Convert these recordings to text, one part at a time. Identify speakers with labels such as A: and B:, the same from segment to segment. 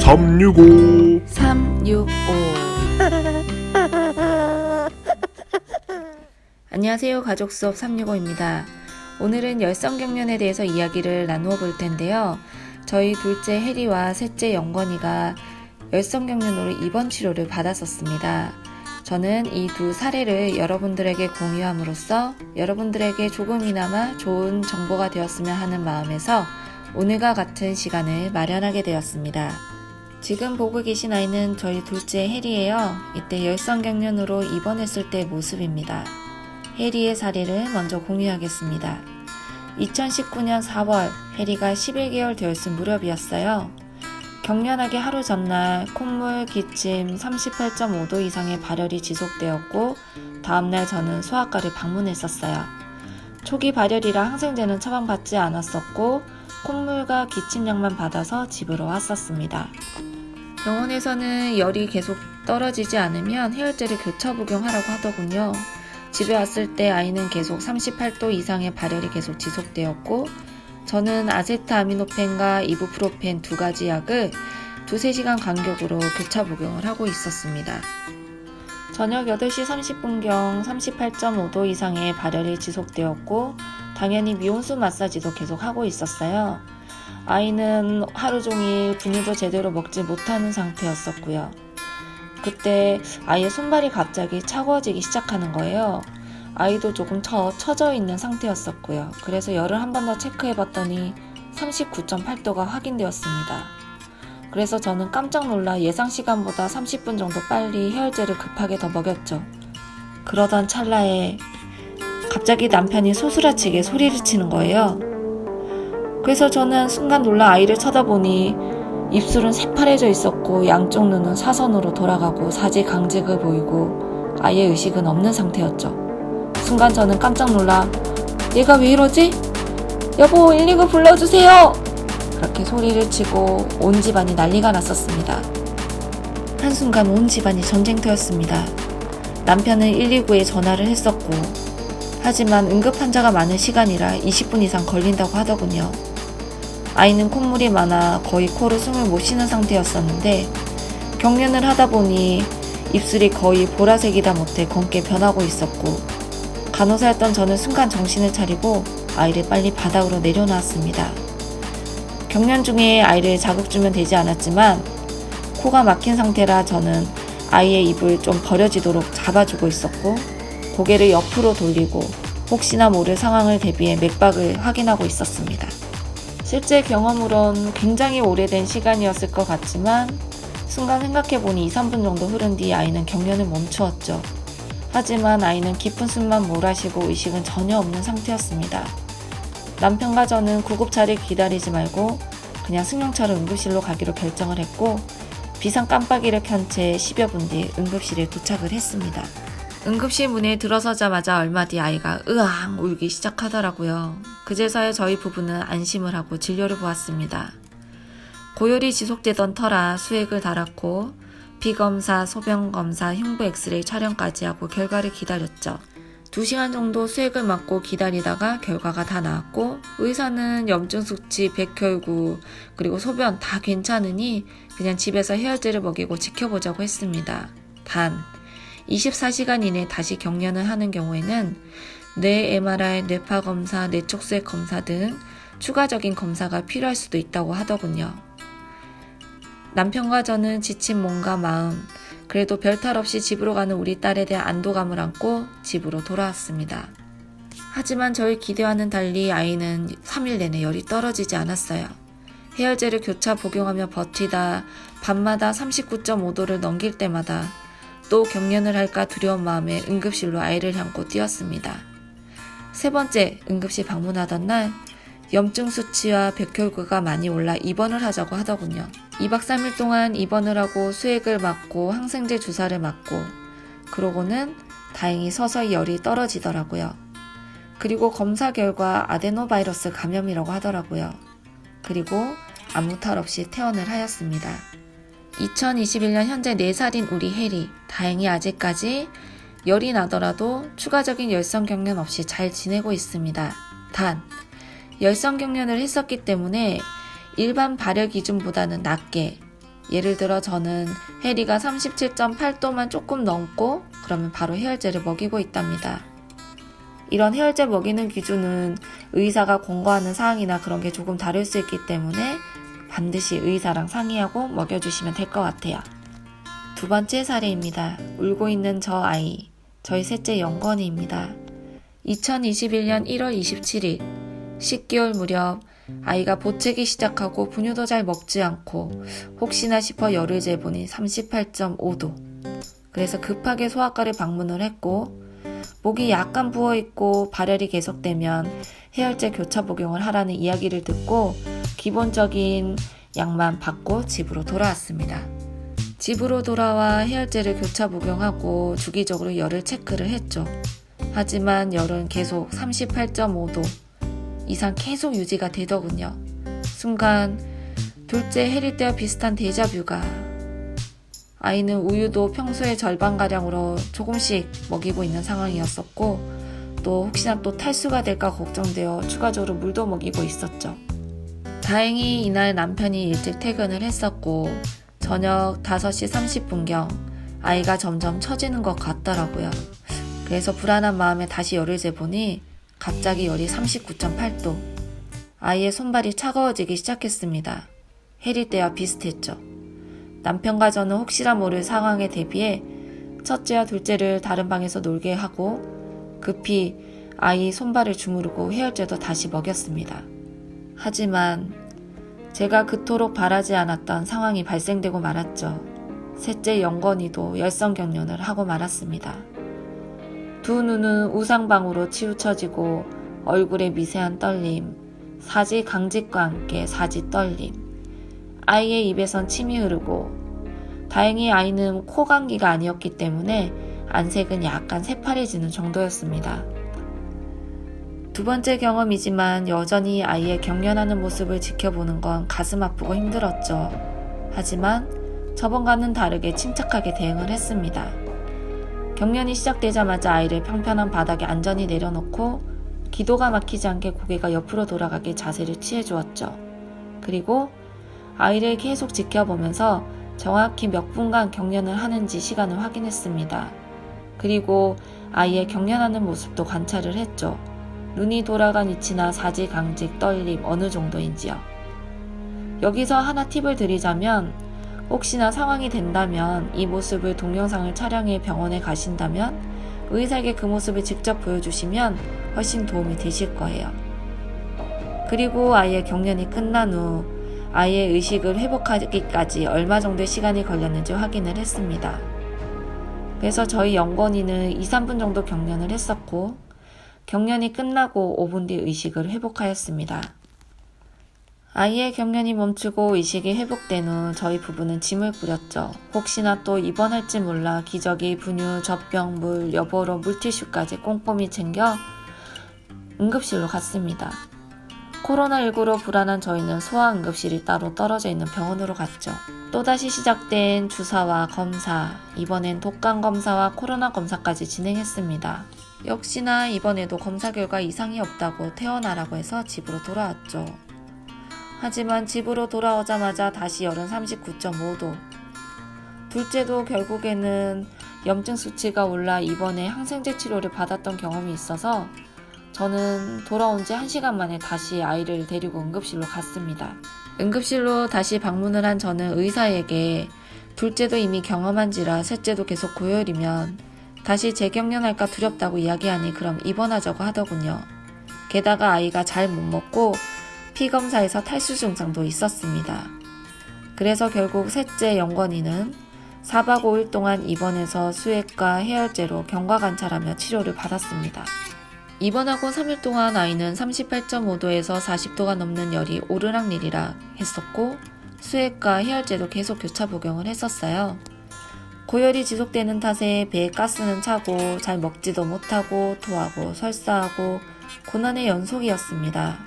A: 365
B: 365 안녕하세요. 가족수업 365입니다. 오늘은 열성경련에 대해서 이야기를 나누어 볼 텐데요. 저희 둘째 혜리와 셋째 영건이가 열성경련으로 입원 치료를 받았었습니다. 저는 이 두 사례를 여러분들에게 공유함으로써 여러분들에게 조금이나마 좋은 정보가 되었으면 하는 마음에서 오늘과 같은 시간을 마련하게 되었습니다. 지금 보고 계신 아이는 저희 둘째 혜리예요. 이때 열성경련으로 입원했을 때 모습입니다. 혜리의 사례를 먼저 공유하겠습니다. 2019년 4월 혜리가 11개월 되었을 무렵이었어요. 경련하기 하루 전날 콧물, 기침 38.5도 이상의 발열이 지속되었고 다음날 저는 소아과를 방문했었어요. 초기 발열이라 항생제는 처방받지 않았었고 콧물과 기침약만 받아서 집으로 왔었습니다. 병원에서는 열이 계속 떨어지지 않으면 해열제를 교차 복용하라고 하더군요. 집에 왔을 때 아이는 계속 38도 이상의 발열이 계속 지속되었고 저는 아세트아미노펜과 이부프로펜 두 가지 약을 2-3시간 간격으로 교차 복용을 하고 있었습니다. 저녁 8시 30분경 38.5도 이상의 발열이 지속되었고 당연히 미온수 마사지도 계속 하고 있었어요. 아이는 하루 종일 분유도 제대로 먹지 못하는 상태였었고요. 그때 아이의 손발이 갑자기 차가워지기 시작하는 거예요. 아이도 조금 처져 있는 상태였었고요. 그래서 열을 한 번 더 체크해봤더니 39.8도가 확인되었습니다. 그래서 저는 깜짝 놀라 예상 시간보다 30분 정도 빨리 해열제를 급하게 더 먹였죠. 그러던 찰나에 갑자기 남편이 소스라치게 소리를 치는 거예요. 그래서 저는 순간 놀라 아이를 쳐다보니 입술은 새파래져 있었고 양쪽 눈은 사선으로 돌아가고 사지강직을 보이고 아이의 의식은 없는 상태였죠. 순간 저는 깜짝 놀라 얘가 왜 이러지? 여보 119 불러주세요! 그렇게 소리를 치고 온 집안이 난리가 났었습니다. 한순간 온 집안이 전쟁터였습니다. 남편은 119에 전화를 했었고 하지만 응급 환자가 많은 시간이라 20분 이상 걸린다고 하더군요. 아이는 콧물이 많아 거의 코로 숨을 못 쉬는 상태였었는데 경련을 하다 보니 입술이 거의 보라색이다 못해 검게 변하고 있었고 간호사였던 저는 순간 정신을 차리고 아이를 빨리 바닥으로 내려놓았습니다. 경련 중에 아이를 자극 주면 되지 않았지만 코가 막힌 상태라 저는 아이의 입을 좀 버려지도록 잡아주고 있었고 고개를 옆으로 돌리고 혹시나 모를 상황을 대비해 맥박을 확인하고 있었습니다. 실제 경험으론 굉장히 오래된 시간이었을 것 같지만 순간 생각해보니 2-3분 정도 흐른 뒤 아이는 경련을 멈추었죠. 하지만 아이는 깊은 숨만 몰아쉬고 의식은 전혀 없는 상태였습니다. 남편과 저는 구급차를 기다리지 말고 그냥 승용차로 응급실로 가기로 결정을 했고 비상 깜빡이를 켠 채 10여 분 뒤 응급실에 도착을 했습니다. 응급실 문에 들어서자마자 얼마 뒤 아이가 으앙 울기 시작하더라고요. 그제서야 저희 부부는 안심을 하고 진료를 보았습니다. 고열이 지속되던 터라 수액을 달았고 피검사, 소변검사, 흉부 엑스레이 촬영까지 하고 결과를 기다렸죠. 2시간 정도 수액을 맞고 기다리다가 결과가 다 나왔고 의사는 염증 수치, 백혈구, 그리고 소변 다 괜찮으니 그냥 집에서 해열제를 먹이고 지켜보자고 했습니다. 단 24시간 이내 다시 경련을 하는 경우에는 뇌 MRI, 뇌파 검사, 뇌촉수액 검사 등 추가적인 검사가 필요할 수도 있다고 하더군요. 남편과 저는 지친 몸과 마음, 그래도 별탈 없이 집으로 가는 우리 딸에 대한 안도감을 안고 집으로 돌아왔습니다. 하지만 저희 기대와는 달리 아이는 3일 내내 열이 떨어지지 않았어요. 해열제를 교차 복용하며 버티다 밤마다 39.5도를 넘길 때마다 또 경련을 할까 두려운 마음에 응급실로 아이를 안고 뛰었습니다. 3번째 응급실 방문하던 날 염증 수치와 백혈구가 많이 올라 입원을 하자고 하더군요. 2박 3일 동안 입원을 하고 수액을 맞고 항생제 주사를 맞고 그러고는 다행히 서서히 열이 떨어지더라고요. 그리고 검사 결과 아데노바이러스 감염이라고 하더라고요. 그리고 아무 탈 없이 퇴원을 하였습니다. 2021년 현재 4살인 우리 혜리, 다행히 아직까지 열이 나더라도 추가적인 열성경련 없이 잘 지내고 있습니다. 단, 열성경련을 했었기 때문에 일반 발열 기준보다는 낮게 예를 들어 저는 해리가 37.8도만 조금 넘고 그러면 바로 해열제를 먹이고 있답니다. 이런 해열제 먹이는 기준은 의사가 권고하는 사항이나 그런 게 조금 다를 수 있기 때문에 반드시 의사랑 상의하고 먹여주시면 될 것 같아요. 두 번째 사례입니다. 울고 있는 저 아이, 저희 셋째 영건이입니다. 2021년 1월 27일, 10개월 무렵 아이가 보채기 시작하고 분유도 잘 먹지 않고 혹시나 싶어 열을 재보니 38.5도. 그래서 급하게 소아과를 방문을 했고 목이 약간 부어있고 발열이 계속되면 해열제 교차 복용을 하라는 이야기를 듣고 기본적인 약만 받고 집으로 돌아왔습니다. 집으로 돌아와 해열제를 교차 복용하고 주기적으로 열을 체크를 했죠. 하지만 열은 계속 38.5도 이상 계속 유지가 되더군요. 순간 둘째 해리 때와 비슷한 데자뷰가. 아이는 우유도 평소의 절반가량으로 조금씩 먹이고 있는 상황이었었고 또 혹시나 또 탈수가 될까 걱정되어 추가적으로 물도 먹이고 있었죠. 다행히 이날 남편이 일찍 퇴근을 했었고 저녁 5시 30분경 아이가 점점 처지는 것 같더라고요. 그래서 불안한 마음에 다시 열을 재보니 갑자기 열이 39.8도. 아이의 손발이 차가워지기 시작했습니다. 해리 때와 비슷했죠. 남편과 저는 혹시나 모를 상황에 대비해 첫째와 둘째를 다른 방에서 놀게 하고 급히 아이 손발을 주무르고 해열제도 다시 먹였습니다. 하지만 제가 그토록 바라지 않았던 상황이 발생되고 말았죠. 셋째 영건이도 열성경련을 하고 말았습니다. 두 눈은 우상방으로 치우쳐지고 얼굴에 미세한 떨림, 사지 강직과 함께 사지 떨림, 아이의 입에선 침이 흐르고 다행히 아이는 코 감기가 아니었기 때문에 안색은 약간 새파래지는 정도였습니다. 두 번째 경험이지만 여전히 아이의 경련하는 모습을 지켜보는 건 가슴 아프고 힘들었죠. 하지만 저번과는 다르게 침착하게 대응을 했습니다. 경련이 시작되자마자 아이를 평평한 바닥에 안전히 내려놓고 기도가 막히지 않게 고개가 옆으로 돌아가게 자세를 취해주었죠. 그리고 아이를 계속 지켜보면서 정확히 몇 분간 경련을 하는지 시간을 확인했습니다. 그리고 아이의 경련하는 모습도 관찰을 했죠. 눈이 돌아간 위치나 사지 강직, 떨림 어느 정도인지요. 여기서 하나 팁을 드리자면 혹시나 상황이 된다면 이 모습을 동영상을 촬영해 병원에 가신다면 의사에게 그 모습을 직접 보여주시면 훨씬 도움이 되실 거예요. 그리고 아이의 경련이 끝난 후 아이의 의식을 회복하기까지 얼마 정도의 시간이 걸렸는지 확인을 했습니다. 그래서 저희 영건이는 2, 3분 정도 경련을 했었고 경련이 끝나고 5분 뒤 의식을 회복하였습니다. 아이의 경련이 멈추고 의식이 회복된 후 저희 부부는 짐을 꾸렸죠. 혹시나 또 입원할지 몰라 기저귀, 분유, 젖병, 물, 여보로 물티슈까지 꼼꼼히 챙겨 응급실로 갔습니다. 코로나19로 불안한 저희는 소아응급실이 따로 떨어져 있는 병원으로 갔죠. 또다시 시작된 주사와 검사, 이번엔 독감 검사와 코로나 검사까지 진행했습니다. 역시나 이번에도 검사 결과 이상이 없다고 퇴원하라고 해서 집으로 돌아왔죠. 하지만 집으로 돌아오자마자 다시 열은 39.5도. 둘째도 결국에는 염증 수치가 올라 입원해 항생제 치료를 받았던 경험이 있어서 저는 돌아온 지 1시간 만에 다시 아이를 데리고 응급실로 갔습니다. 응급실로 다시 방문을 한 저는 의사에게 둘째도 이미 경험한지라 셋째도 계속 고열이면 다시 재경련할까 두렵다고 이야기하니 그럼 입원하자고 하더군요. 게다가 아이가 잘 못 먹고 피검사에서 탈수 증상도 있었습니다. 그래서 결국 셋째 영건이는 4박 5일 동안 입원해서 수액과 해열제로 경과관찰하며 치료를 받았습니다. 입원하고 3일 동안 아이는 38.5도에서 40도가 넘는 열이 오르락내리락 했었고 수액과 해열제도 계속 교차 복용을 했었어요. 고열이 지속되는 탓에 배에 가스는 차고 잘 먹지도 못하고 토하고 설사하고 고난의 연속이었습니다.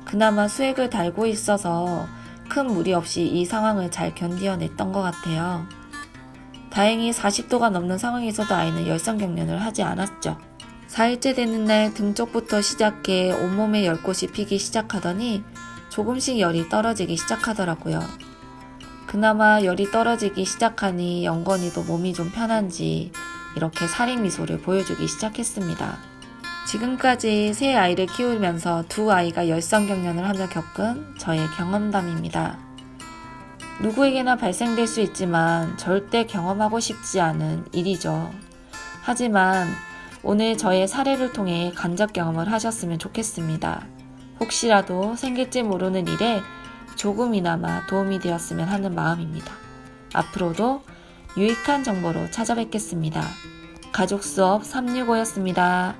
B: 그나마 수액을 달고 있어서 큰 무리 없이 이 상황을 잘 견디어냈던 것 같아요. 다행히 40도가 넘는 상황에서도 아이는 열성경련을 하지 않았죠. 4일째 되는 날 등 쪽부터 시작해 온몸에 열꽃이 피기 시작하더니 조금씩 열이 떨어지기 시작하더라고요. 그나마 열이 떨어지기 시작하니 영건이도 몸이 좀 편한지 이렇게 살인 미소를 보여주기 시작했습니다. 지금까지 세 아이를 키우면서 두 아이가 열성경련을 하며 겪은 저의 경험담입니다. 누구에게나 발생될 수 있지만 절대 경험하고 싶지 않은 일이죠. 하지만 오늘 저의 사례를 통해 간접 경험을 하셨으면 좋겠습니다. 혹시라도 생길지 모르는 일에 조금이나마 도움이 되었으면 하는 마음입니다. 앞으로도 유익한 정보로 찾아뵙겠습니다. 가족수업 365였습니다.